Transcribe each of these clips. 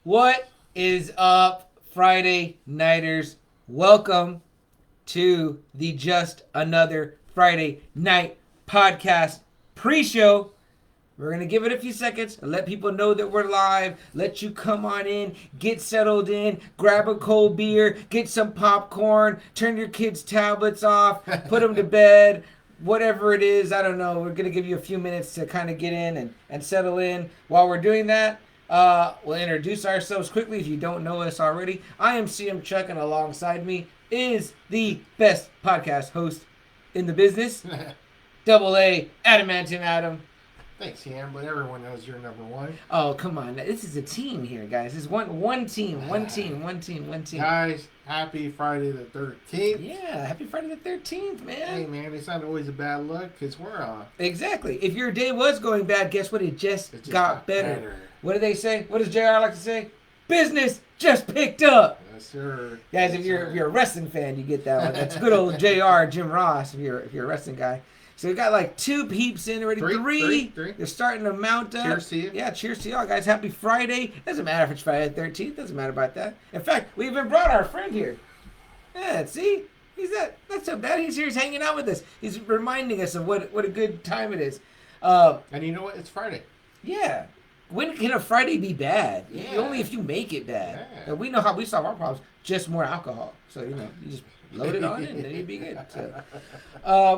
What is up, Friday Nighters? Welcome to the Just Another Friday Night podcast pre-show. We're going to give it a few seconds and let people know that we're live. Let you come on in, get settled in, grab a cold beer, get some popcorn, turn your kids' tablets off, put them to bed, whatever it is. I don't know. We're going to give you a few minutes to kind of get in and settle in. While we're doing that, we'll introduce ourselves quickly if you don't know us already. I am CM Chuck, and alongside me is the best podcast host in the business, Double A Adamantium Adam. Thanks, Ian, but everyone knows you're number one. Oh, come on. This is a team here, guys. It's one team. Guys, happy Friday the 13th. Yeah, happy Friday the 13th, man. Hey, man, it's not always a bad look because we're on. Exactly. If your day was going bad, guess what? It just got better. What do they say? What does JR like to say? Business just picked up. Yes, sir. Guys, if you're a wrestling fan, you get that one. That's good old JR, Jim Ross, if you're a wrestling guy. So we got like 2 peeps in already. Three. They're starting to mount up. Cheers to you. Yeah, cheers to y'all, guys. Happy Friday. Doesn't matter if it's Friday the 13th. Doesn't matter about that. In fact, we even brought our friend here. Yeah, see? He's not so bad. He's here. He's hanging out with us. He's reminding us of what a good time it is. And you know what? It's Friday. Yeah. When can a Friday be bad? Yeah. Only if you make it bad. Yeah. And we know how we solve our problems. Just more alcohol. So, you just load it on it and then you'll be good. So,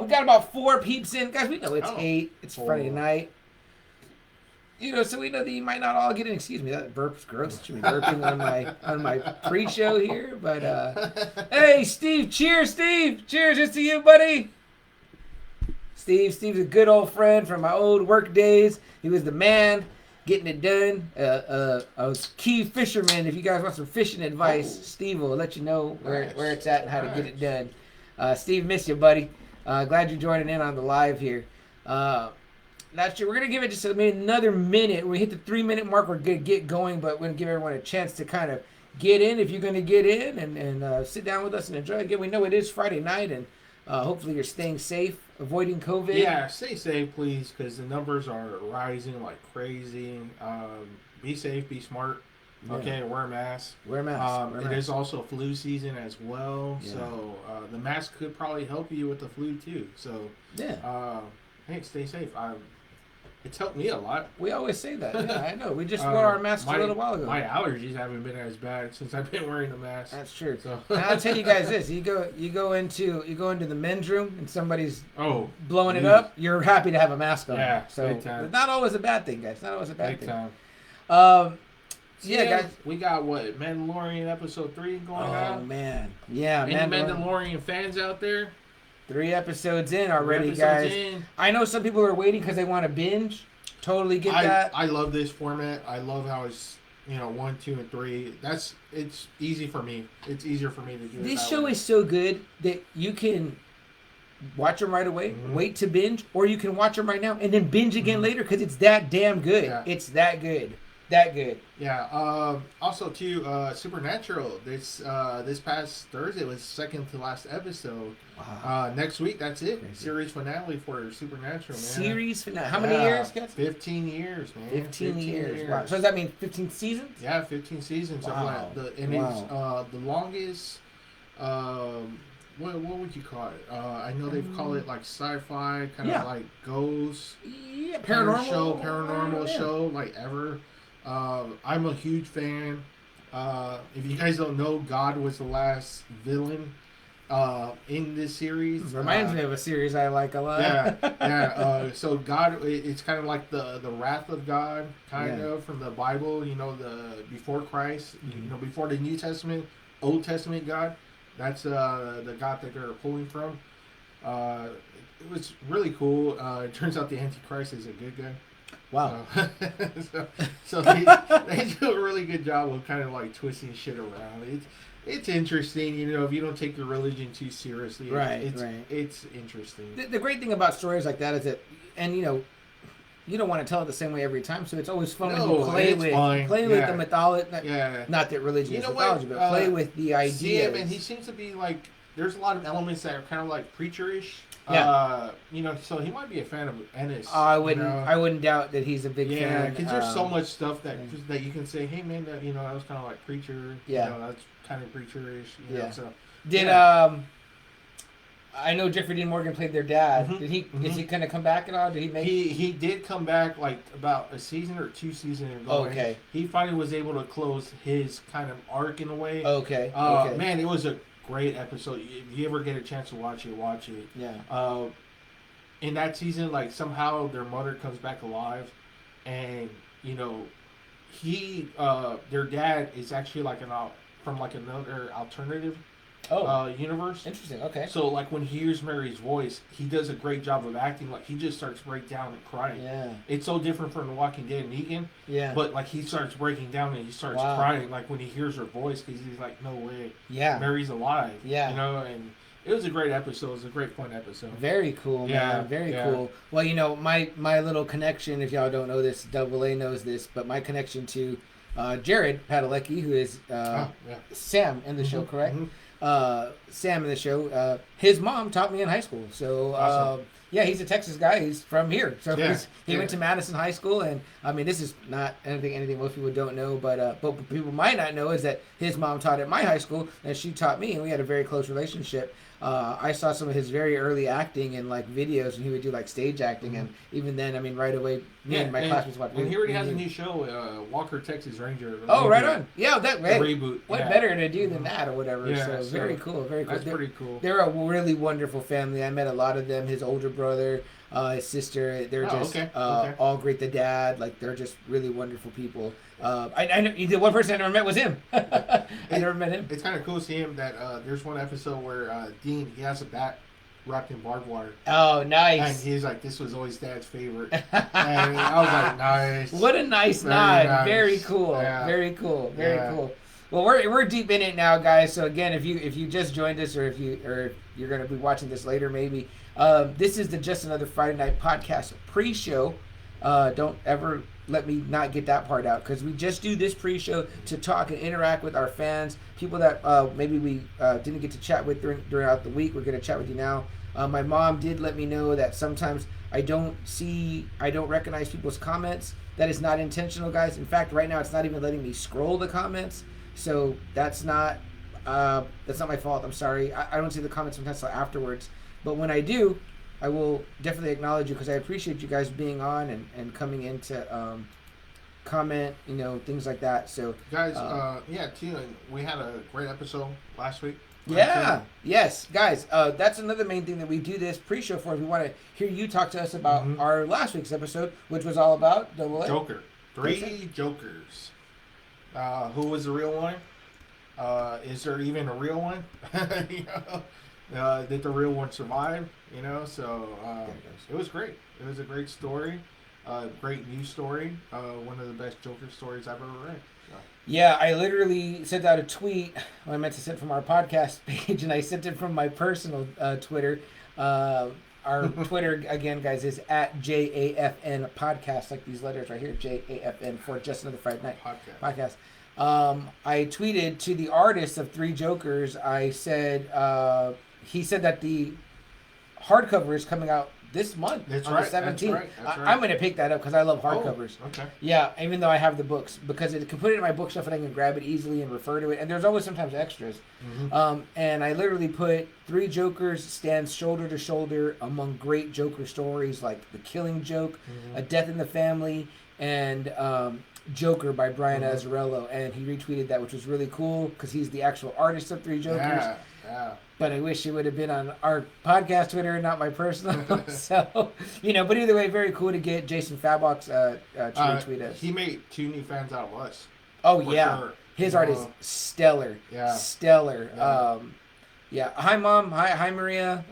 we got about 4 peeps in. Guys, we know it's 8. It's Friday night. So we know that you might not all get in. Excuse me, that burp's gross. Should be burping on my pre-show here. But, hey, Steve. Cheers, Steve. Cheers. Just to you, buddy. Steve's a good old friend from my old work days. He was the man. Getting it done. I was key fisherman. If you guys want some fishing advice, Steve will let you know where it's at and how to get it done. Steve, miss you, buddy. Glad you're joining in on the live here. Not sure. We're gonna give it just maybe another minute. When we hit the 3-minute mark, we're gonna get going, but we're gonna give everyone a chance to kind of get in if you're gonna get in and sit down with us and enjoy. Again, we know it is Friday night, and hopefully you're staying safe, avoiding COVID. Yeah, stay safe, please, because the numbers are rising like crazy. Be safe, be smart. Okay, wear a mask. Wear a mask. It is also flu season as well, Yeah. so the mask could probably help you with the flu too. So, hey, stay safe. It's helped me a lot. We always say that. Yeah, I know. We just wore our masks a little while ago. My allergies haven't been as bad since I've been wearing the mask. That's true. So. And I'll tell you guys this: you go into the men's room and somebody's blowing it up. You're happy to have a mask on. Yeah, so big time. It's not always a bad thing, guys. Not always a bad big thing. Time. Yeah, guys. We got Mandalorian episode 3 going on. Oh man, yeah. Any Mandalorian fans out there? 3 episodes in already, guys. I know some people are waiting because they want to binge. Totally get that. I love this format. I love how it's 1, 2, and 3. It's easy for me. It's easier for me to do. This show is so good that you can watch them right away, wait to binge, or you can watch them right now and then binge again later because it's that damn good. Yeah. It's that good. That good. Yeah. Also, too, Supernatural. This past Thursday was second to last episode. Wow. Next week, that's it. Crazy. Series finale for Supernatural, man. Series finale. How many years, guys? 15 years, man. 15 years. Wow. So does that mean 15 seasons? Yeah, 15 seasons. Wow. It's the longest. What would you call it? I know they've called it like sci-fi, kind of like ghost. Yeah, paranormal show, like ever. I'm a huge fan. If you guys don't know, God was the last villain in this series. Reminds me of a series I like a lot. Yeah. So God, it's kind of like the wrath of God, kind of from the Bible. The before Christ. Before the New Testament, Old Testament God. That's the God that they're pulling from. It was really cool. It turns out the Antichrist is a good guy. Wow. So they do a really good job of kind of like twisting shit around. It's interesting, if you don't take your religion too seriously. It's interesting. The great thing about stories like that is that, and you don't want to tell it the same way every time, so it's always fun when you play with the mythology. Not that religion is mythology, but play with the idea. And he seems to be like, there's a lot of elements that are kind of like preacher-ish. Yeah. So he might be a fan of Ennis. I wouldn't doubt that he's a big fan. Yeah, because there's so much stuff that you can say, hey man, that that was kind of like Preacher. Yeah. That's kind of Preacher-ish. So did I know Jeffrey Dean Morgan played their dad. Mm-hmm. Did he? Mm-hmm. Is he going to come back at all? Did he make? He did come back like about a season or 2 seasons ago. Okay. He finally was able to close his kind of arc in a way. Okay. Man, it was a great episode. If you ever get a chance to watch it, watch it. Yeah. In that season, like somehow their mother comes back alive, and their dad is actually like from like another alternative. Universe. Interesting. Okay. So like when he hears Mary's voice, he does a great job of acting. Like he just starts breaking down and crying. Yeah. It's so different from The Walking Dead Negan. Yeah. But like he starts breaking down and he starts crying like when he hears her voice because he's like, no way. Yeah. Mary's alive. Yeah. And it was a great episode. It was a great fun episode. Very cool, man. Very cool. Well, my little connection, if y'all don't know this, Double A knows this, but my connection to Jared Padalecki, who is Sam in the show, correct? Mm-hmm. Sam in the show, his mom taught me in high school. So, awesome. He's a Texas guy. He's from here. So he went to Madison High School. And I mean, this is not anything most people don't know, but people might not know is that his mom taught at my high school and she taught me, and we had a very close relationship. I saw some of his very early acting in like videos, and he would do like stage acting, and even then, I mean, right away, me and my classmates watched. And he already has a new show, Walker Texas Ranger. Right on. Yeah, that reboot. What better to do than that or whatever? Yeah, so very cool, very cool. That's pretty cool. They're a really wonderful family. I met a lot of them. His older brother, his sister. They're just all great. The dad, like they're just really wonderful people. I know the one person I never met was him. I never met him. It's kind of cool to see him that there's one episode where Dean, he has a bat wrapped in barbed wire. Oh, nice. And he's like, this was always Dad's favorite. And I was like, nice. What a nice nod. Nice. Very cool. Yeah. Very cool. Very cool. Well, we're deep in it now, guys. So again, if you just joined us, or if you're going to be watching this later, maybe this is the Just Another Friday Night Podcast pre-show. Don't ever let me not get that part out, because we just do this pre-show to talk and interact with our fans, people that maybe we didn't get to chat with throughout the week. We're going to chat with you now. My mom did let me know that sometimes I don't recognize people's comments. That is not intentional, guys. In fact, right now it's not even letting me scroll the comments. So that's not my fault. I'm sorry. I don't see the comments sometimes until afterwards. But when I do, I will definitely acknowledge you, because I appreciate you guys being on and coming in to comment, things like that. So guys, too, and we had a great episode last week. Yes, guys. That's another main thing that we do this pre-show for. If we want to hear you talk to us about our last week's episode, which was all about Joker. 3 Jokers. Who was the real one? Is there even a real one? Did the real one survive? So it was great. It was a great story, great news story. One of the best Joker stories I've ever read. So. Yeah, I literally sent out a tweet. I meant to send from our podcast page, and I sent it from my personal Twitter. Our Twitter, again, guys, is at JAFN Podcast, like these letters right here, JAFN, for Just Another Friday Night Podcast. I tweeted to the artist of 3 Jokers. I said, he said that the hardcover is coming out this month on the 17th. That's right. I'm going to pick that up because I love hardcovers. Okay. Yeah, even though I have the books, because it can put it in my bookshelf and I can grab it easily and refer to it. And there's always sometimes extras. Mm-hmm. And I literally put 3 Jokers stands shoulder to shoulder among great Joker stories like The Killing Joke, A Death in the Family, and Joker by Brian Azzarello. And he retweeted that, which was really cool because he's the actual artist of 3 Jokers. Yeah. But I wish it would have been on our podcast Twitter and not my personal. So, but either way, very cool to get Jason Fabbox to retweet us. He made 2 new fans out of us. Oh, yeah. Sure. His art is stellar. Yeah. Stellar. Yeah. Hi, Mom. Hi, Maria.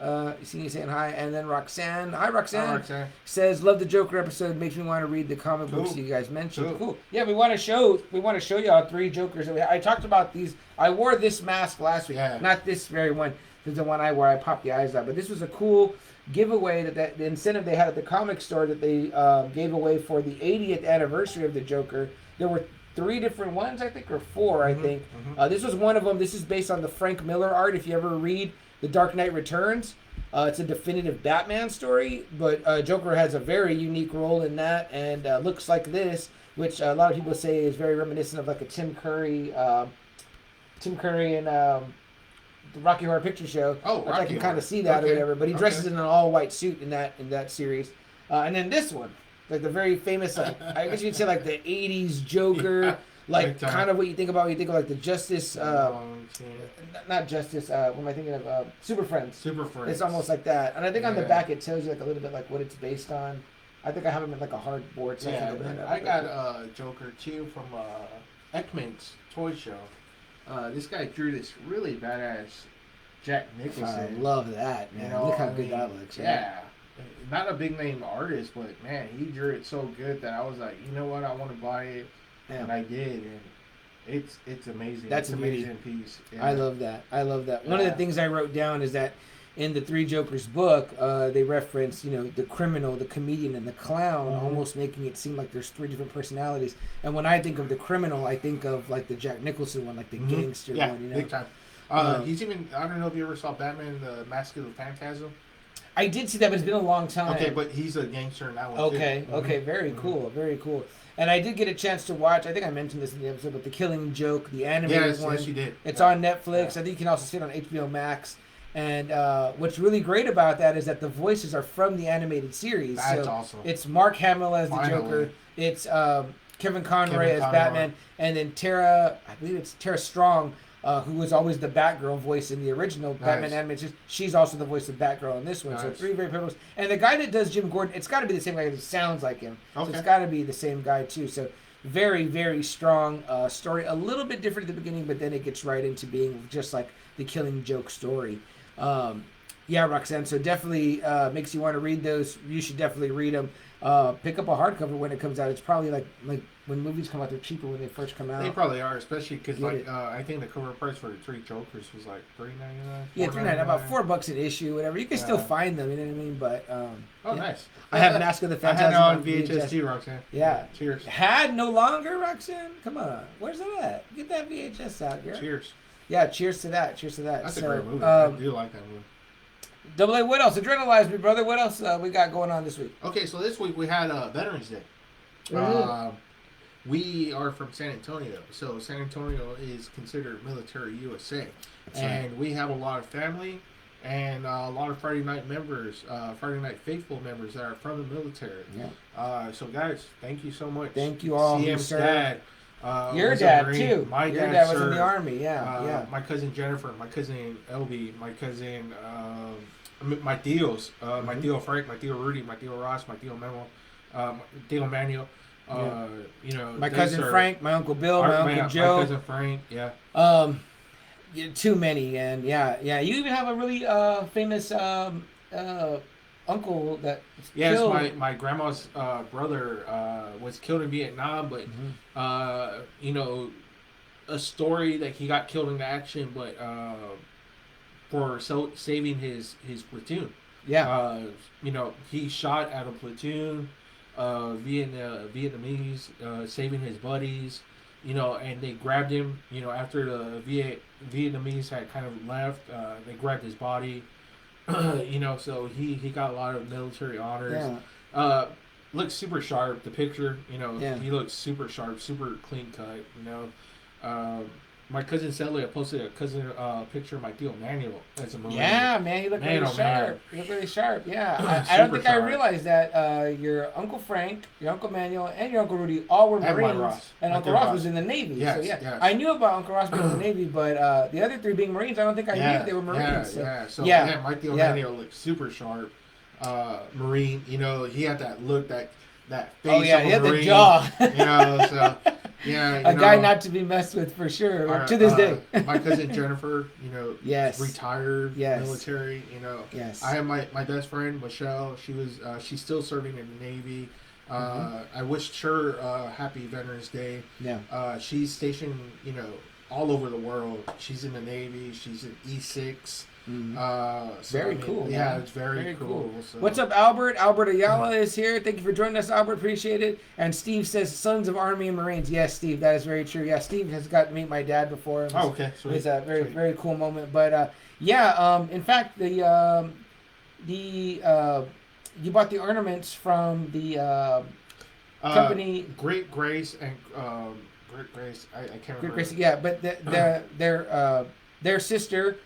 See you saying hi. And then Roxanne. Hi, Roxanne. Says, love the Joker episode. Makes me want to read the comic books you guys mentioned. Cool. Yeah, we want to show y'all 3 Jokers. I talked about these. I wore this mask last week. Yeah. Not this very one. This is the one I wore. I popped the eyes out. But this was a cool giveaway that the incentive they had at the comic store that they gave away for the 80th anniversary of the Joker. There were 3 different ones, I think, or 4, I think. This was one of them. This is based on the Frank Miller art. If you ever read The Dark Knight Returns, It's a definitive Batman story, but Joker has a very unique role in that, and looks like this, which a lot of people say is very reminiscent of like a Tim Curry and the Rocky Horror Picture Show. Oh, I can kind of see that or whatever. But he dresses in an all white suit in that series, and then this one, like the very famous, like, I guess you'd say like the '80s Joker. Like kind of what you think about when you think of like the Justice, not Justice. What am I thinking of? Super Friends. Super Friends. It's almost like that, and I think on the back it tells you like a little bit like what it's based on. I think I have them in like a hard board. So I got Joker too from Ekman's toy show. This guy drew this really badass Jack Nicholson. I love that, man. Look how good that looks. Yeah. Not a big name artist, but man, he drew it so good that I was like, you know what, I want to buy it. Yeah. And I did, and it's amazing. That's an amazing piece. Yeah. I love that. One of the things I wrote down is that in the Three Jokers book, they reference, the criminal, the comedian, and the clown, almost making it seem like there's three different personalities. And when I think of the criminal, I think of like the Jack Nicholson one, like the gangster one. Big time. He's even, I don't know if you ever saw Batman, the Mask of the Phantasm. I did see that, but it's been a long time. Okay, but he's a gangster in that one too. Okay, very cool, very cool. And I did get a chance to watch, I think I mentioned this in the episode, but The Killing Joke, the animated one. Yes, you did. It's on Netflix. I think you can also see it on HBO Max. And what's really great about that is that the voices are from the animated series. That's awesome. It's Mark Hamill as the Joker. It's Kevin Conroy as Batman. And then I believe it's Tara Strong, who was always the Batgirl voice in the original Batman animated. She's also the voice of Batgirl in this one. So three very pivotal. And the guy that does Jim Gordon, it's got to be the same guy that sounds like him. So it's got to be the same guy too. So very, very strong story. A little bit different at the beginning, but then it gets right into being just like the Killing Joke story. Roxanne. So definitely makes you want to read those. You should definitely read them. Pick up a hardcover when it comes out. It's probably like when movies come out, they're cheaper when they first come out. They probably are, especially because I think the cover price for the Three Jokers was like $3.99. Yeah, $3.99, about $4 an issue, whatever. You can still find them, you know what I mean? But nice. I have Mask of the Phantasm. I had it on VHS too, Roxanne. Yeah. Cheers. Had no longer, Roxanne. Come on, where's that at? Get that VHS out, girl. Cheers. Yeah, cheers to that. That's a great movie. I do like that movie. Double A, what else? Adrenalize me, brother. What else we got going on this week? Okay, so this week we had Veterans Day. We are from San Antonio, so San Antonio is considered military USA. And we have a lot of family and a lot of Friday Night members, Friday Night Faithful members that are from the military. Yeah. So guys, thank you so much. Thank you all. CM's dad. Your dad too. My Your dad was in the Army. Yeah. My cousin Jennifer, my cousin Elby, my cousin, my tios, my tio Frank, my tio Rudy, my tio Ross, my tio Memo, tio Manuel. My cousin Frank, my uncle Bill, my uncle Joe. My cousin Frank. Too many, and you even have a really famous uncle that killed. My grandma's brother was killed in Vietnam, but a story that he got killed in action, but for saving his platoon. He shot at a platoon, Vietnamese, saving his buddies, and they grabbed him, after the Vietnamese had kind of left, they grabbed his body. So he got a lot of military honors. Looks super sharp. The picture, he looks super sharp, super clean cut. My cousin Sally, I posted a picture of my tio Manuel as a Marine. Yeah, man, he looked really sharp. He looked really sharp. Yeah, I don't think I realized that your Uncle Frank, your Uncle Manuel, and your Uncle Rudy all were Marines, and Uncle Ross was in the Navy. Yes, so yes. I knew about Uncle Ross being in the Navy, but the other three being Marines, I don't think I knew they were Marines. My tio Manuel looked super sharp. Marine, he had that look, that face. Oh yeah, he had the jaw. So. Yeah, a guy not to be messed with for sure. To this day, my cousin Jennifer, yes, retired military. Yes. I have my best friend Michelle. She's still serving in the Navy. I wished her happy Veterans Day. Yeah. She's stationed, all over the world. She's in the Navy. She's in E6. Very cool. Yeah, man. It's very cool. So. What's up, Albert? Albert Ayala is here. Thank you for joining us, Albert. Appreciate it. And Steve says, Sons of Army and Marines. Yes, Steve, that is very true. Yeah, Steve has got to meet my dad before. Okay. Sweet. It's a very cool moment. But, in fact, you bought the ornaments from the company. Great Grace and Great Grace. I can't remember. Great Grace, yeah, but their sister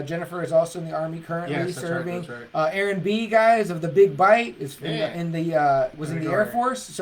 Jennifer is also in the army currently, yes, that's serving. Right, that's right. Aaron B, guys, of the Big Bite is Yeah. in the Air Force.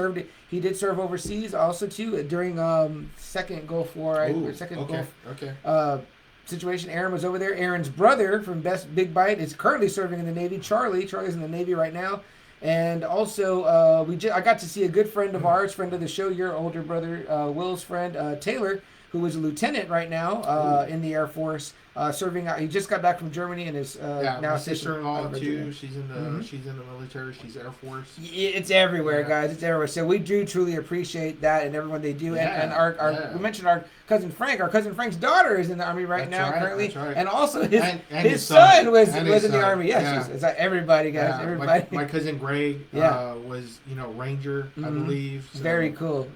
He did serve overseas also too during second Gulf War, right? Or second Gulf situation. Aaron was over there. Aaron's brother from Big Bite is currently serving in the Navy. Charlie's in the Navy right now. And also, I got to see a good friend of ours, friend of the show, your older brother, Will's friend, Taylor, who is a lieutenant right now in the Air Force, serving out. He just got back from Germany and is now my sister-in-law too. She's in the military. She's Air Force. It's everywhere, guys. It's everywhere. So we do truly appreciate that and everyone they do. And we mentioned our cousin Frank. Our cousin Frank's daughter is in the army currently, and also his son was in the army. Yes, it's like everybody, guys. Yeah, everybody. My cousin Greg was Ranger, I believe. So. Very cool.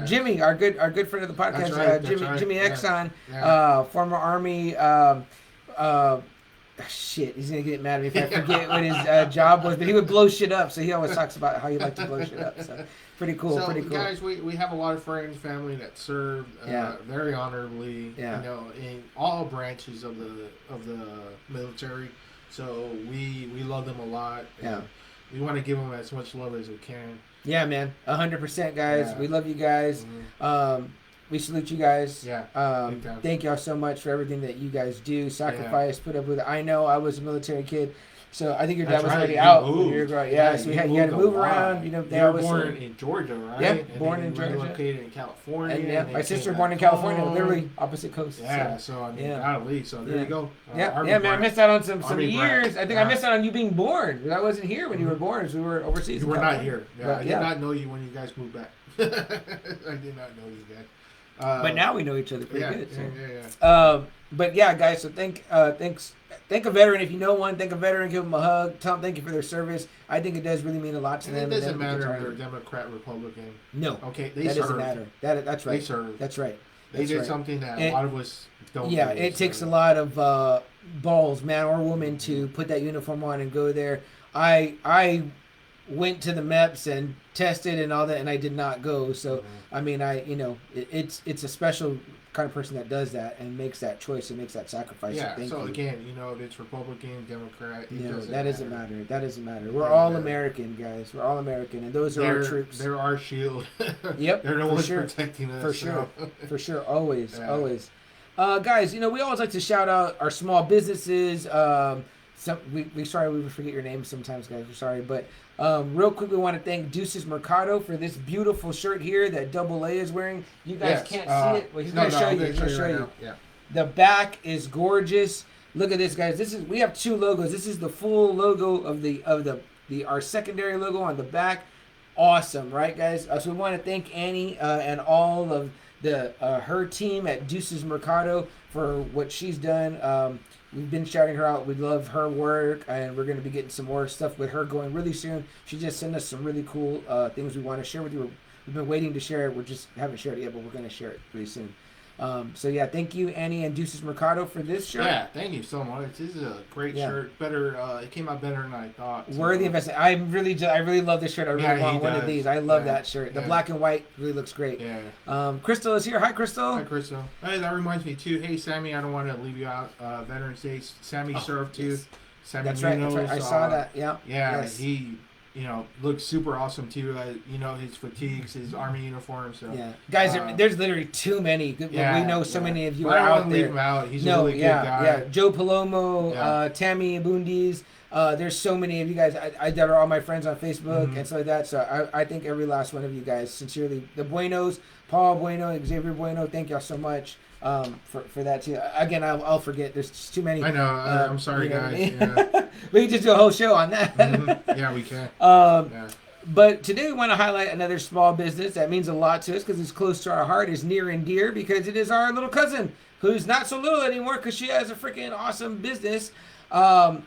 Jimmy, our good friend of the podcast, Jimmy Exxon, former army. Shit, he's gonna get mad at me if I forget what his job was, but he would blow shit up. So he always talks about how he liked to blow shit up. So pretty cool. Guys, we have a lot of friends, family that served very honorably. In all branches of the military. So we love them a lot. And we want to give them as much love as we can. Yeah, man, 100%, guys. We love you guys. We salute you guys. Thank y'all so much for everything that you guys do, sacrifice, put up with. I know I was a military kid, so I think your dad was already out when you were growing. So you had to move around. You were born in Georgia, right? Yeah, born in Georgia. Relocated in California. And my sister born in California, literally opposite coast. So I mean, golly, so there you go. Man, I missed out on some years. I think I missed out on you being born. I wasn't here when you were born, so we were overseas. You were not here. I did not know you when you guys moved back. I did not know you guys. But now we know each other pretty good. So. But yeah, guys. So thank a veteran if you know one. Thank a veteran, give them a hug. Tell them thank you for their service. I think it does really mean a lot to them. It doesn't matter if they're Democrat, Republican. No. Okay, that doesn't matter. That's right. They served. That's right. They did something that a lot of us don't. Yeah, it takes a lot of balls, man or woman, to put that uniform on and go there. I went to the MEPS and tested and all that, and I did not go. So I mean, it's a special kind of person that does that and makes that choice and makes that sacrifice. Yeah. So again, if it's Republican, Democrat, that doesn't matter. That doesn't matter. We're all American, guys. We're all American, and those are our troops. They're our shield. Yep. They're the ones protecting us. For sure. For sure. Always. Always. Guys, we always like to shout out our small businesses. We sorry we forget your name sometimes, guys. We're sorry, but real quick, we want to thank Deuces Mercado for this beautiful shirt here that Double A is wearing. You guys can't see it. Well, he's going to show you. He's going to show you. Yeah. The back is gorgeous. Look at this, guys. We have two logos. This is the full logo of our secondary logo on the back. Awesome, right, guys? So we want to thank Annie and all of her team at Deuces Mercado for what she's done. We've been shouting her out. We love her work, and we're going to be getting some more stuff with her going really soon. She just sent us some really cool things we want to share with you. We've been waiting to share it. We just haven't shared it yet, but we're going to share it pretty soon. So yeah, thank you, Annie and Deuces Mercado, for this shirt. Yeah, thank you so much. This is a great shirt. Better, it came out better than I thought. So. Worthy investment. I really love this shirt. I really want one of these. I love that shirt. The black and white really looks great. Yeah. Crystal is here. Hi, Crystal. Hi, Crystal. Hey, that reminds me too. Hey, Sammy, I don't want to leave you out. Veterans Day. Sammy served too. Yes. Sammy That's right. I saw that. Yeah. Yeah. Yes. He. Looks super awesome too. His fatigues, his army uniform. So yeah, guys, there's literally too many. We know so many of you are out there. Leave him out. He's a really good guy. Yeah, Joe Palomo, Tammy Abundis. There's so many of you guys that are all my friends on Facebook and stuff like that. So I thank every last one of you guys sincerely. The Buenos, Paul Bueno, Xavier Bueno. Thank y'all so much. For that too. Again, I'll forget. There's just too many. I know. I'm sorry, guys. Yeah. We can just do a whole show on that. Yeah, we can. But today we want to highlight another small business that means a lot to us because it's close to our heart, is near and dear, because it is our little cousin who's not so little anymore because she has a freaking awesome business. The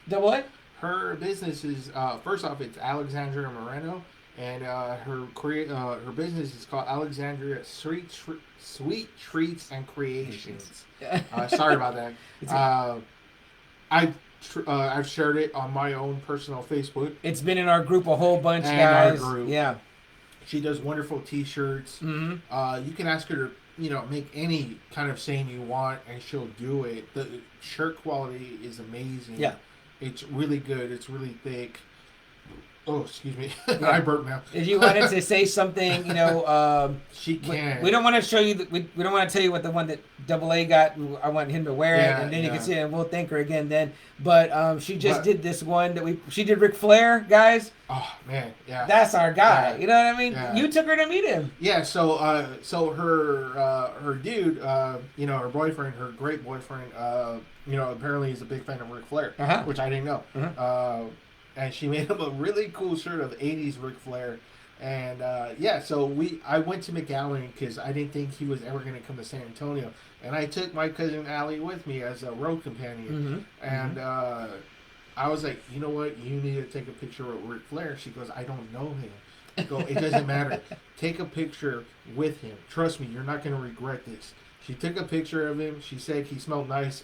what? Her business is first off, it's Alexandria Moreno. And her business is called Alexandria Sweet Treats and Creations. Sorry about that. I've shared it on my own personal Facebook It's been in our group a whole bunch, and guys. our group. Yeah. She does wonderful T-shirts. Mm-hmm. You can ask her to, make any kind of saying you want, and she'll do it. The shirt quality is amazing. Yeah. It's really good. It's really thick. Oh, excuse me. Yeah. I burped now. If you wanted to say something, she can. We don't want to show you. We don't want to tell you what the one that Double A got. I want him to wear it, and then you can see it, and we'll thank her again then. But she just did this one that she did Ric Flair, guys. Oh man, yeah. That's our guy. Yeah. You know what I mean? Yeah. You took her to meet him. Yeah. So her dude, her boyfriend, her great boyfriend, apparently he's a big fan of Ric Flair, which I didn't know. And she made him a really cool shirt of 80s Ric Flair. And, so I went to McAllen because I didn't think he was ever going to come to San Antonio. And I took my cousin Allie with me as a road companion. And I was like, you know what? You need to take a picture with Ric Flair. She goes, I don't know him. I go, it doesn't matter. Take a picture with him. Trust me, you're not going to regret this. She took a picture of him. She said he smelled nice.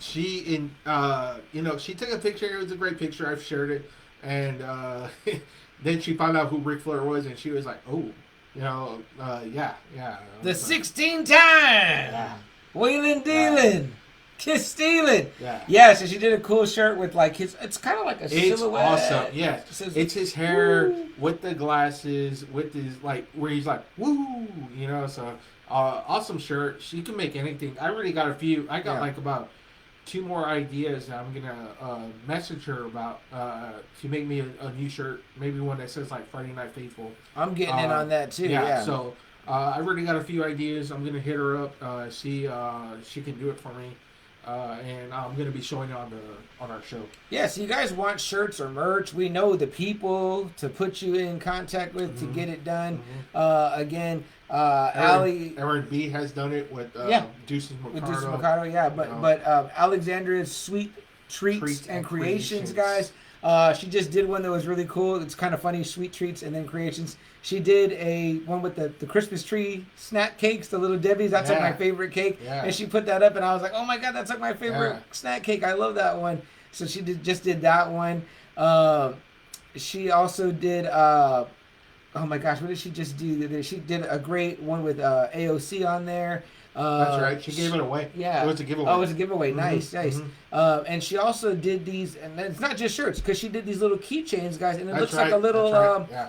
She took a picture. It was a great picture. I've shared it. And then she found out who Ric Flair was, and she was like, oh, yeah. The 16-time wheeling, dealing, kiss stealing. Yeah, so she did a cool shirt with like it's kind of like a silhouette. It's awesome. Yeah. It's his hair with the glasses, with his like where he's like, woo, so awesome shirt. She can make anything. I already got a few. I got like about 2 more ideas that I'm gonna message her about to make me a new shirt, maybe one that says like Friday Night Faithful. I'm getting in on that too. Yeah. So I've already got a few ideas. I'm gonna hit her up, see she can do it for me, and I'm gonna be showing it on our show. Yeah. So you guys want shirts or merch? We know the people to put you in contact with to get it done. Again. Aaron B has done it with Deuces Mercado. With Deuces Mercado, yeah. But Alexandria's Sweet Treats and Creations, guys. She just did one that was really cool. It's kind of funny, Sweet Treats and then Creations. She did one with the Christmas tree snack cakes, the Little Debbie's. That's like my favorite cake. Yeah. And she put that up, and I was like, oh my God, that's like my favorite snack cake. I love that one. So she just did that one. She also did... oh my gosh, what did she just do? She did a great one with AOC on there. That's right. She gave it away. Yeah. It was a giveaway. Oh, it was a giveaway. Nice. And she also did these, and it's not just shirts, because she did these little keychains, guys, and it looks like a little,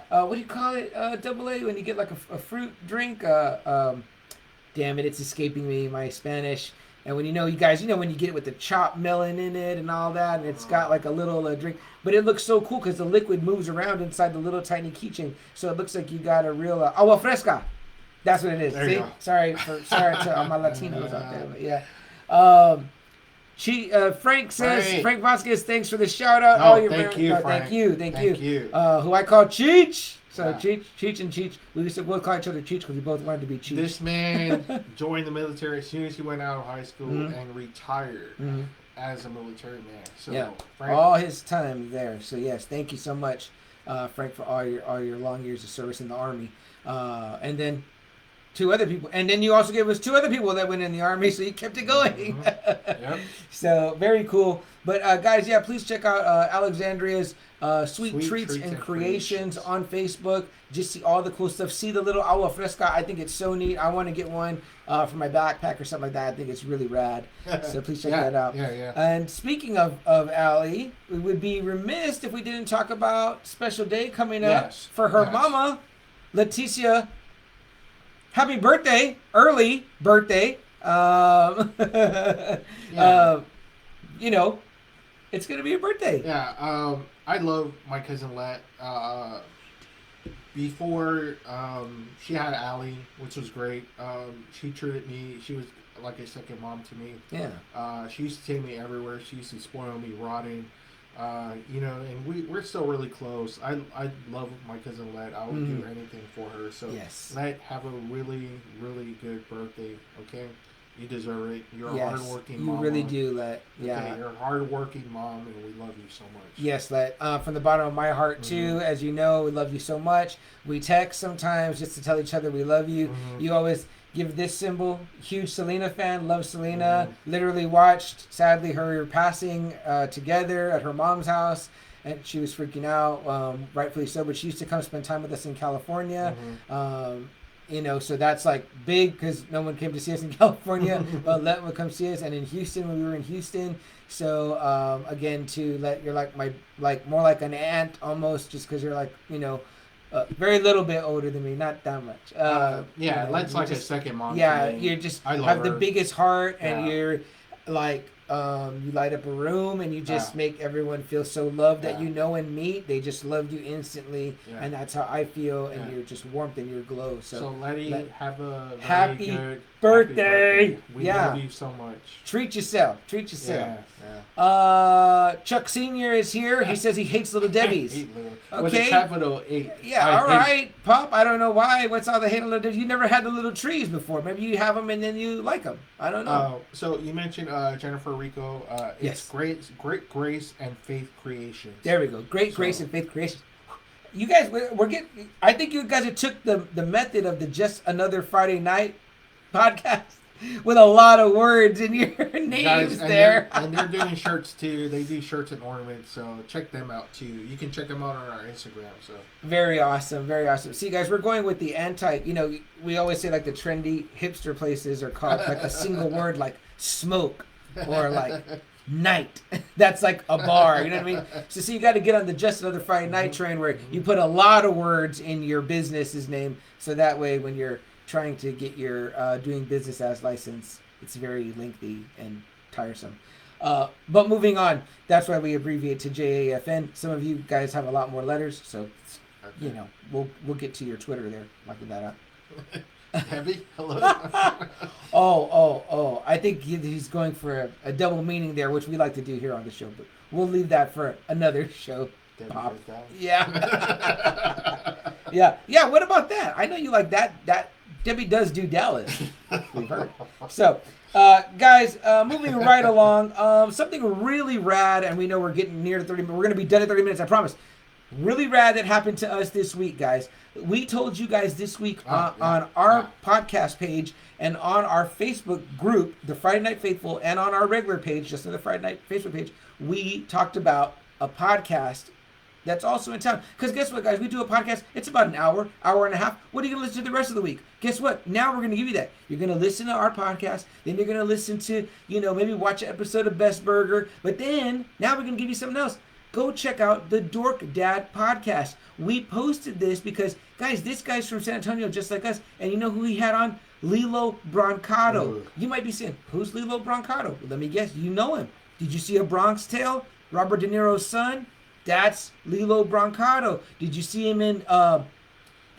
what do you call it, Double A, when you get like a fruit drink? Damn it, it's escaping me, my Spanish. And when you guys, when you get it with the chopped melon in it and all that, and it's got like a little drink. But it looks so cool because the liquid moves around inside the little tiny keychain. So it looks like you got a real agua fresca. That's what it is. See? Sorry to all my Latinos out there. But yeah. Frank says, Frank Vasquez, thanks for the shout out. Thank you. Thank you. Who I call Cheech. So Cheech and Cheech. We'll call each other Cheech because we both wanted to be Cheech. This man joined the military as soon as he went out of high school and retired as a military man. So Frank, all his time there. So yes, thank you so much, Frank, for all your long years of service in the Army. And then 2 other people. And then you also gave us 2 other people that went in the Army, so you kept it going. Yep. So very cool. But guys, please check out Alexandria's Sweet Treats and Creations on Facebook. Just see all the cool stuff. See the little agua fresca. I think it's so neat. I want to get one for my backpack or something like that. I think it's really rad. So please check that out. Yeah. And speaking of Allie, we would be remiss if we didn't talk about special day coming up for her mama, Leticia. Happy birthday, early birthday. It's going to be a birthday. Yeah, I love my cousin Let. Before she had Allie, which was great, she treated me, she was like a second mom to me. Yeah. She used to take me everywhere. She used to spoil me rotten. And we're still really close. I love my cousin Let. I would do anything for her. So Let, have a really, really good birthday, okay? You deserve it. You're a Yes, hardworking you mom. really do, Let. Yeah. Okay, you're a hardworking mom, and we love you so much. Yes, Let. From the bottom of my heart, too. As you know, we love you so much. We text sometimes just to tell each other we love you. You always give this symbol. Huge Selena fan. Love Selena. Literally watched, sadly, her passing together at her mom's house. And she was freaking out, rightfully so. But she used to come spend time with us in California. You know, so that's like big because no one came to see us in California, but Let would come see us, and in Houston when we were in Houston. So again, to Let, you're like more like an aunt almost, just because you're like, you know, very little bit older than me, not that much. Yeah, you know, Let's like a second mom. Yeah, to me. you just I love have her. the biggest heart, and you're like. You light up a room and you just make everyone feel so loved that you know and meet. They just loved you instantly, and that's how I feel. And your just warmth and your glow. So Letty, have a very happy good birthday. We love you so much. Treat yourself. Treat yourself. Yeah. Chuck Senior is here. He says he hates Little Debbie's. Okay. With a capital 8. Yeah. All right, Pop. I don't know why. What's all the hate on Little Debbie's? You never had the little trees before. Maybe you have them and then you like them. I don't know. So you mentioned Jennifer Rico. It's Great Grace and Faith Creations. There we go. Great Grace and Faith Creations. You guys, we're getting. I think you guys have took the method of the Just Another Friday Night podcast with a lot of words in your names there. And they're doing shirts too. They do shirts and ornaments, so check them out too. You can check them out on our Instagram. So very awesome, very awesome. See, guys, we're going with the anti. You know, we always say like the trendy hipster places are called like a single word like smoke or like night. That's like a bar. You know what I mean? So see, you got to get on the Just Another Friday Night train where you put a lot of words in your business's name, so that way when you're trying to get your doing business as license, it's very lengthy and tiresome. But moving on, that's why we abbreviate to JAFN. Some of you guys have a lot more letters, so you know we'll get to your Twitter there, marking that up. Heavy? Hello? Oh. I think he's going for a double meaning there, which we like to do here on the show, but we'll leave that for another show. Pop. Yeah. Yeah, what about that? I know you like that Debbie does do Dallas. We've heard. So, guys, moving right along, something really rad, and we know we're getting near to 30 minutes. We're going to be done in 30 minutes, I promise. Really rad that happened to us this week, guys. We told you guys this week on our podcast page and on our Facebook group, the Friday Night Faithful, and on our regular page, just on the Friday Night Facebook page, we talked about a podcast that's also in town. Because guess what, guys? We do a podcast. It's about an hour and a half. What are you going to listen to the rest of the week? Guess what? Now we're going to give you that. You're going to listen to our podcast. Then you're going to listen to, maybe watch an episode of Best Burger. But then, now we're going to give you something else. Go check out the Dork Dad podcast. We posted this because, guys, this guy's from San Antonio just like us. And you know who he had on? Lilo Brancato. You might be saying, who's Lilo Brancato? Well, let me guess. You know him. Did you see A Bronx Tale? Robert De Niro's son? That's Lilo Brancato. Did you see him in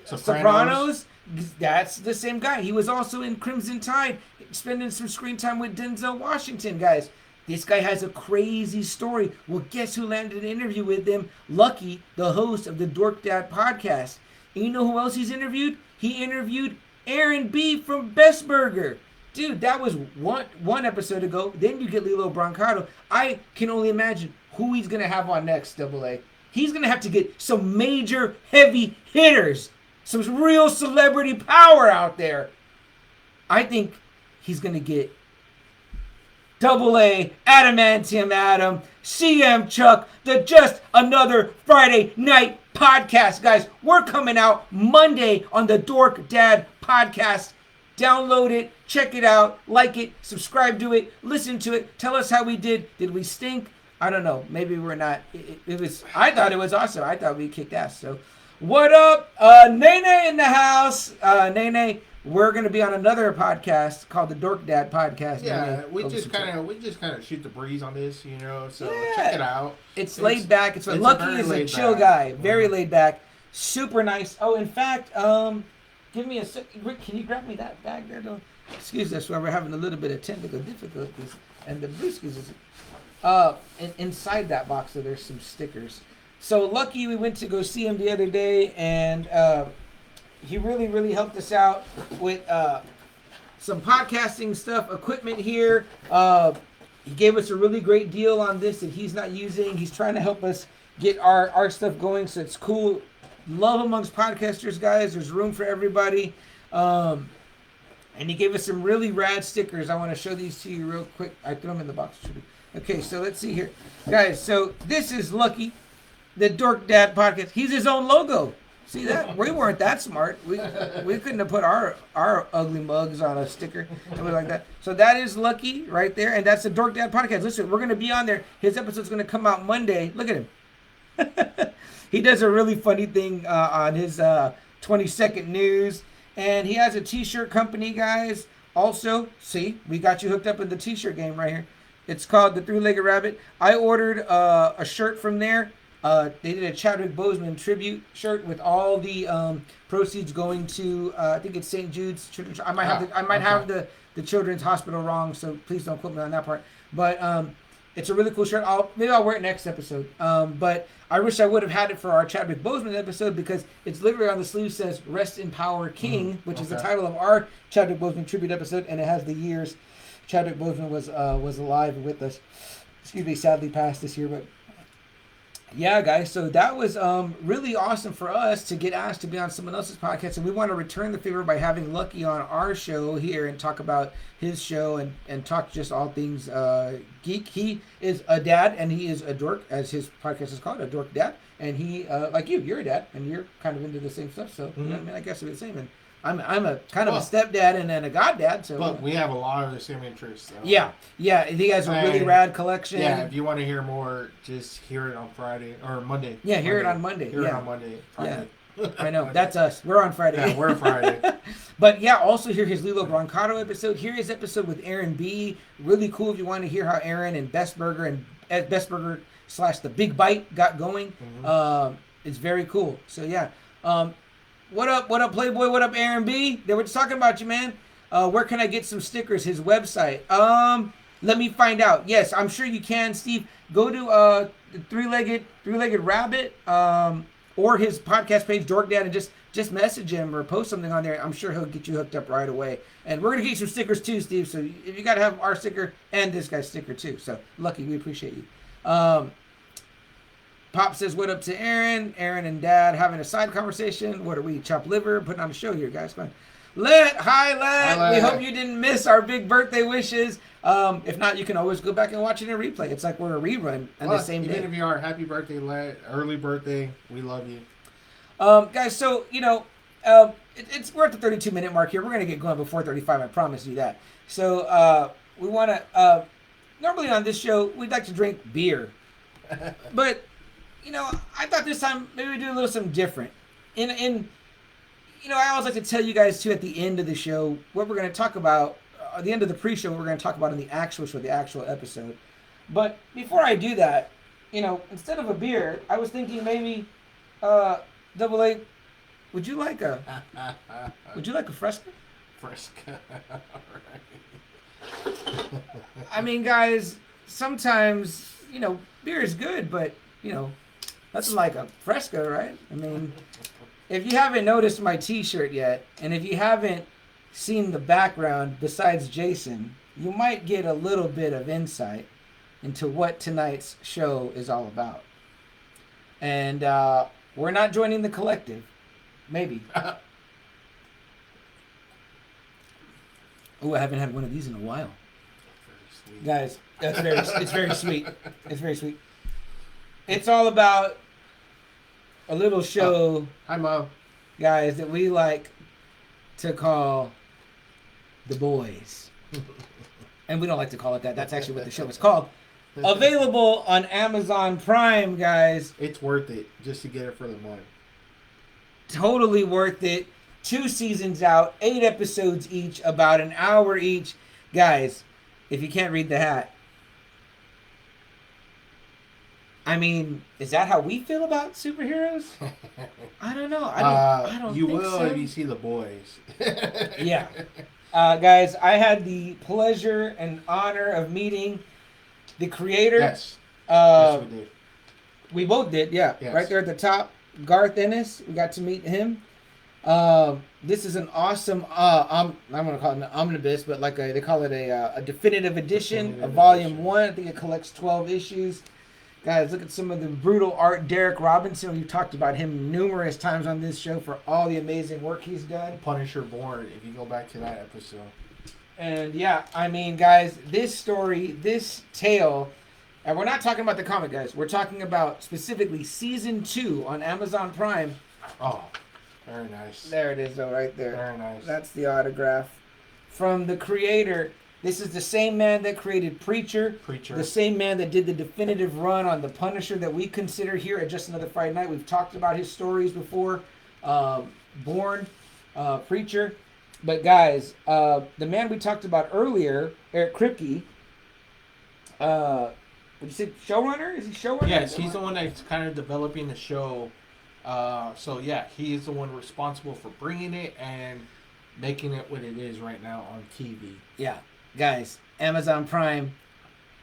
Sopranos? That's the same guy. He was also in Crimson Tide, spending some screen time with Denzel Washington, guys. This guy has a crazy story. Well, guess who landed an interview with him? Lucky, the host of the Dork Dad podcast. And you know who else he's interviewed? He interviewed Aaron B. from Best Burger. Dude, that was one episode ago. Then you get Lilo Brancato. I can only imagine who he's going to have on next, AA. He's going to have to get some major heavy hitters. Some real celebrity power out there. I think he's going to get AA, Adamantium Adam, CM Chuck, the Just Another Friday Night podcast. Guys, we're coming out Monday on the Dork Dad podcast. Download it, check it out, like it, subscribe to it, listen to it, tell us how we did. Did we stink? I don't know. Maybe we're not. It was. I thought it was awesome. I thought we kicked ass. So, what up? Nene in the house. Nene, we're gonna be on another podcast called the Dork Dad podcast. Yeah, Nene, we just kind of shoot the breeze on this, So check it out. It's laid back. It's Lucky is a chill guy. Very laid back. Super nice. Oh, in fact, give me a sec. Rick, can you grab me that bag there? Though? Excuse us, we're having a little bit of technical difficulties, and the briskers is. Inside that box, so there's some stickers. So Lucky, we went to go see him the other day, and he really, really helped us out with some podcasting stuff, equipment here. He gave us a really great deal on this that he's not using. He's trying to help us get our stuff going, so it's cool. Love amongst podcasters, guys. There's room for everybody. And he gave us some really rad stickers. I want to show these to you real quick. I threw them in the box. Okay, so let's see here. Guys, so this is Lucky, the Dork Dad podcast. He's his own logo. See that? We weren't that smart. We couldn't have put our ugly mugs on a sticker. It was like that. So that is Lucky right there, and that's the Dork Dad podcast. Listen, we're going to be on there. His episode's going to come out Monday. Look at him. He does a really funny thing on his 20-second news. And he has a t-shirt company, guys. Also, see, we got you hooked up in the t-shirt game right here. It's called the Three-Legged Rabbit. I ordered a shirt from there. They did a Chadwick Boseman tribute shirt with all the proceeds going to I think it's St. Jude's Children's. I might have the Children's Hospital wrong, so please don't quote me on that part. But it's a really cool shirt. Maybe I'll wear it next episode. But I wish I would have had it for our Chadwick Boseman episode, because it's literally on the sleeve says "Rest in Power, King," which is the title of our Chadwick Boseman tribute episode, and it has the years Chadwick Boseman was alive and with us. Excuse me, sadly passed this year, but. Yeah, guys, so that was really awesome for us to get asked to be on someone else's podcast, and we want to return the favor by having Lucky on our show here and talk about his show and talk just all things geek. He is a dad, and he is a dork, as his podcast is called, a dork dad, and he, like you're a dad, and you're kind of into the same stuff, so, you know what I mean, I guess we're the same, and I'm a kind of a stepdad and then a goddad. So, but we have a lot of the same interests. So. Yeah. He has a really rad collection. Yeah, if you want to hear more, just hear it on Friday or Monday. Yeah, hear it on Monday. Hear it on Monday. Friday. Yeah, I know. That's us. We're on Friday. Yeah, we're Friday. But yeah, also hear his Lilo Brancato episode. Hear his episode with Aaron B. Really cool if you want to hear how Aaron and Best Burger / The Big Bite got going. Mm-hmm. It's very cool. So yeah. What up, Playboy? What up, Aaron B? They were just talking about you, man. Where can I get some stickers? His website. Let me find out. Yes, I'm sure you can, Steve. Go to the Three-Legged Rabbit, or his podcast page, Dork Dad, and just message him or post something on there. I'm sure he'll get you hooked up right away. And we're gonna get you some stickers too, Steve. So if you gotta have our sticker and this guy's sticker too. So Lucky, we appreciate you. Pop says, what up to Aaron? Aaron and Dad having a side conversation. What are we, chop liver? Putting on a show here, guys. Come on. Hi, Let. We hope you didn't miss our big birthday wishes. If not, you can always go back and watch it in replay. It's like we're a rerun on the same day. Even if you are, happy birthday, Let. Early birthday. We love you. Guys, so, we're at the 32-minute mark here. We're going to get going before 35. I promise you that. So we want to, normally on this show, we'd like to drink beer. But... I thought this time maybe we'd do a little something different. I always like to tell you guys, too, at the end of the show, what we're going to talk about, at the end of the pre-show, what we're going to talk about in the actual show, the actual episode. But before I do that, instead of a beer, I was thinking maybe, Double A, would you like a Fresca? Fresca, all right. I mean, guys, sometimes, beer is good, but, nothing like a Fresca, right? I mean, if you haven't noticed my t-shirt yet, and if you haven't seen the background besides Jason, you might get a little bit of insight into what tonight's show is all about. And we're not joining the collective. Maybe. Oh, I haven't had one of these in a while. Guys, it's very sweet. It's very sweet. It's all about a little show, hi, Mom, guys, that we like to call The Boys. And we don't like to call it that. That's actually what the show is called. Available on Amazon Prime, guys. It's worth it just to get it for the money. Totally worth it. 2 seasons out, 8 episodes each, about an hour each. Guys, if you can't read the hat, I mean, is that how we feel about superheroes? I don't know. I don't you think will so. If you see The Boys. Yeah. Guys, I had the pleasure and honor of meeting the creator. Yes. Yes, we did. We both did, yeah. Yes. Right there at the top, Garth Ennis. We got to meet him. This is an awesome. I'm gonna call it an omnibus, but they call it a definitive edition of Volume 1. I think it collects 12 issues. Guys, look at some of the brutal art. Derek Robinson, we've talked about him numerous times on this show for all the amazing work he's done. Punisher Born, if you go back to that episode. And yeah, I mean, guys, this story, this tale, and we're not talking about the comic, guys. We're talking about specifically Season 2 on Amazon Prime. Oh, very nice. There it is, though, right there. Very nice. That's the autograph. From the creator. This is the same man that created Preacher. The same man that did the definitive run on The Punisher that we consider here at Just Another Friday Night. We've talked about his stories before. Born, Preacher. But guys, the man we talked about earlier, Eric Kripke, would you say showrunner? Is he showrunner? Yes, he's the one that's kind of developing the show. So yeah, he is the one responsible for bringing it and making it what it is right now on TV. Yeah. Guys, Amazon Prime,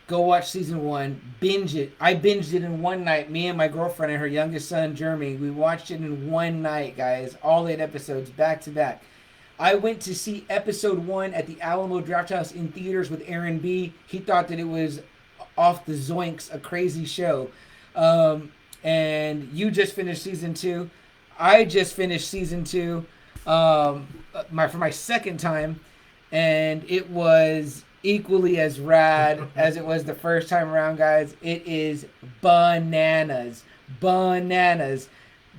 go watch Season 1, binge it. I binged it in one night. Me and my girlfriend and her youngest son, Jeremy, we watched it in one night, guys. All 8 episodes, back to back. I went to see Episode 1 at the Alamo Drafthouse in theaters with Aaron B. He thought that it was off the zoinks, a crazy show. And you just finished Season 2. I just finished Season 2 for my second time. And it was equally as rad as it was the first time around, guys. It is bananas. Bananas.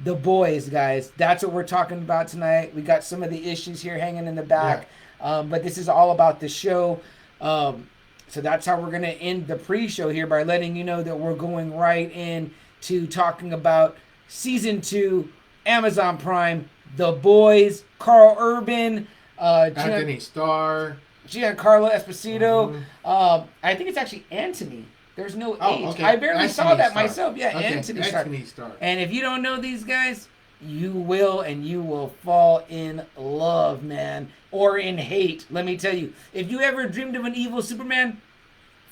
The Boys, guys. That's what we're talking about tonight. We got some of the issues here hanging in the back. Yeah. But this is all about the show. So that's how we're going to end the pre-show here by letting you know that we're going right into talking about Season 2, Amazon Prime, The Boys, Carl Urban, Anthony Starr, Giancarlo Esposito. I think it's actually Anthony. There's no H. Okay. I barely Anthony saw that Starr. myself. Yeah, okay. Anthony Starr. And if you don't know these guys, you will, and you will fall in love, man, or in hate. Let me tell you, if you ever dreamed of an evil Superman,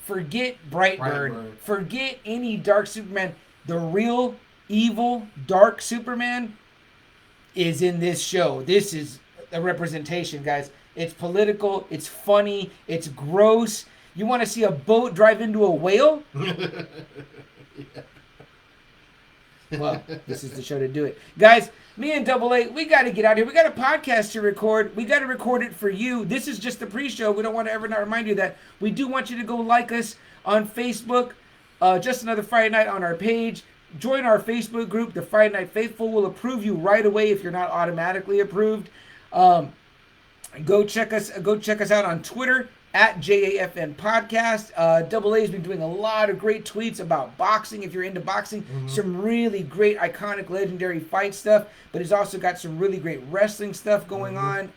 forget Brightburn. Forget any dark Superman. The real evil dark Superman is in this show. This is a representation, guys. It's political, it's funny, it's gross. You want to see a boat drive into a whale? Yeah. Well, this is the show to do it. Guys, me and Double A, we got to get out here. We got a podcast to record. We got to record it for you. This is just the pre-show. We don't want to ever not remind you that. We do want you to go like us on Facebook. Just Another Friday Night on our page. Join our Facebook group, The Friday Night Faithful. We'll approve you right away if you're not automatically approved. Go check us out on Twitter at JAFN Podcast. Double A has been doing a lot of great tweets about boxing. If you're into boxing, some really great, iconic, legendary fight stuff. But he's also got some really great wrestling stuff going on.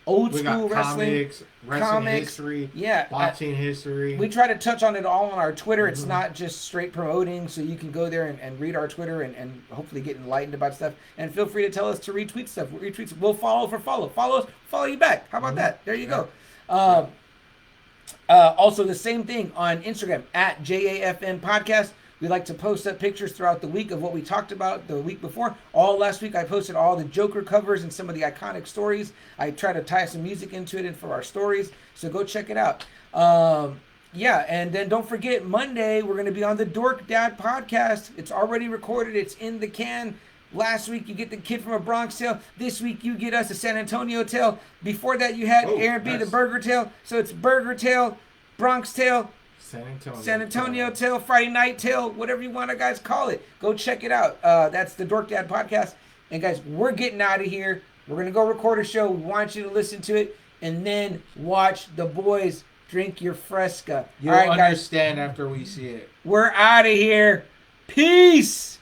Old school wrestling, comics, history, boxing history. We try to touch on it all on our Twitter. It's not just straight promoting, so you can go there and read our Twitter and hopefully get enlightened about stuff. And feel free to tell us to retweet stuff. We'll follow for follow. Follow us, follow you back. How about that? There you go. Also, the same thing on Instagram at JAFN Podcast. We like to post up pictures throughout the week of what we talked about the week before. All last week I posted all the Joker covers and some of the iconic stories. I try to tie some music into it and for our stories. So go check it out. And then don't forget, Monday we're going to be on the Dork Dad Podcast. It's already recorded. It's in the can. Last week you get the Kid from a Bronx Tale. This week you get us a San Antonio Tale. Before that you had Aaron B. the Burger Tale. So it's Burger Tale, Bronx Tale, San Antonio Tale, Friday Night Tale, whatever you want to guys call it. Go check it out. That's the Dork Dad Podcast. And guys, we're getting out of here. We're going to go record a show. We want you to listen to it. And then watch The Boys drink your Fresca. You'll understand after we see it. We're out of here. Peace.